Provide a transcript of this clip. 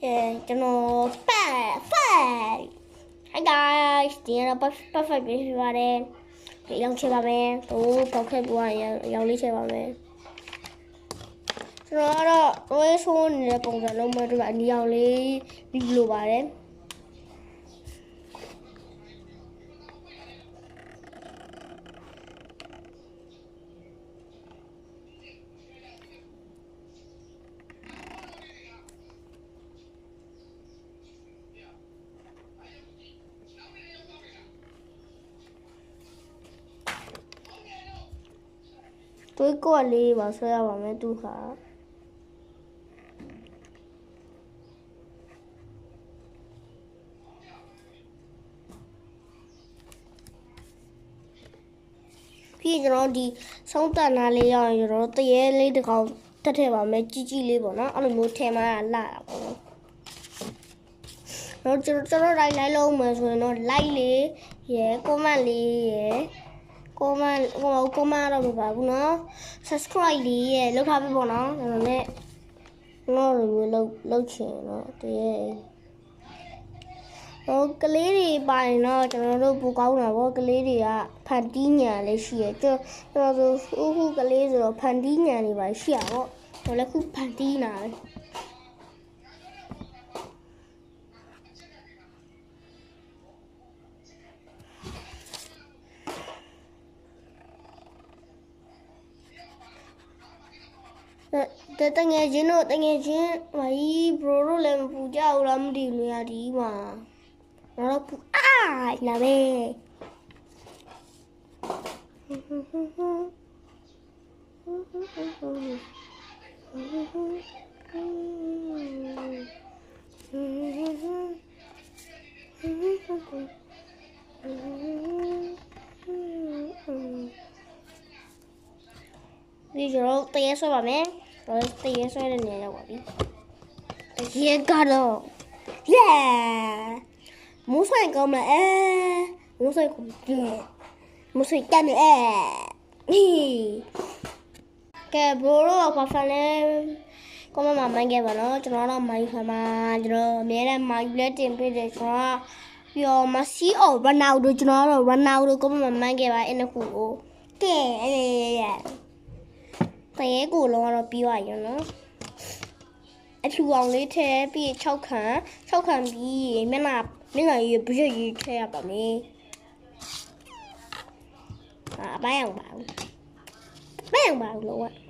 ကျွန်တော် Hi guys ဒီကတော့ perfect ပြပြပါတယ်ရောင်းချပါမယ်ဟိုပေါက်ခက်ပွားရောင်းလေးချပါမယ်ကျွန်တော်ကတော့ဝေးဆိုးနေတဲ့ပုံစံလုံးမဲ့တို့ကအနီရောင်လေးပြီးလိုပါတယ်တွေးကွက်လေးပါဆွဲရပါမယ်သူဟာပြီးကျွန်တော်ဒီဆုံးတန်နာလေးရအောင်ကျွန်တော်တရေလေးတစ်ကောင်တက်ထည့်ပါမယ်ကြီးကြီးလေးပေါ့နော်အဲ့လိုမျိုးထဲမှာလာတာပေါ့နော်ကျွန်တော်လိုက်လုံးမယ်ဆိုရင်တော့ like လေးရယ် comment လေးရယ်comment တော့မပါဘူးနော် subscribe လေးရယ်လုပ်ထားပြီပေါ့နော်ကျွန်တော်လည်းလုပ်ချင်တော့တရေကလေးတွေပါရင်တော့ကျွန်တော်တို့ပူကောင်းတာပေါ့ကလေးတွေကဖန်တီးညာလေးရှိရကျွန်တော်ဆိုခုကလေးဆိုတော့ဖန်တီးညာတွေပါရှိရပေါ့ကျွန်တော်လည်းခုဖန်တီးနာတငယ်ချင်းဘာကြီးဘရိုတို့လည်းမပူကြဘူးလားမသိဘူးနေရာဒီမှာတော့ပူလာပဲဒီတော့တရေဆွဲပါမယ်တရေဆွဲတဲ့နေရာရောက်ပါပြီတရေကတော့မိုးဆိုင်ကောင်းမလားမိုးဆိုင်ကောင်းမိုးဆိုင်တန်နေကဲဘရိုတော့ဘာဖန်လဲကောမမမိုင်းခဲ့ပါနော်ကျွန်တော်တော့မိုင်းခါမှာကျွန်တော်အများနဲ့မိုင်းလက်တင်ပေးတယ်ကျွန်တော်ပြီးတော့မစီအော်ရနောက်တို့ကျွန်တော်တော့ရနောက်တို့ကောမမမိုင်းခဲ့ပါအဲ့နှစ်ခုကိုကဲတရေကိုလုံးတော့ပြီးသွားရောနော်အထူအောင်လေးထဲပြီး6ခံပြီးမျက်နှာရေးပြည့်ရေးထဲရပါမယ်အပိုင်းအောင်ပါဘူးလောက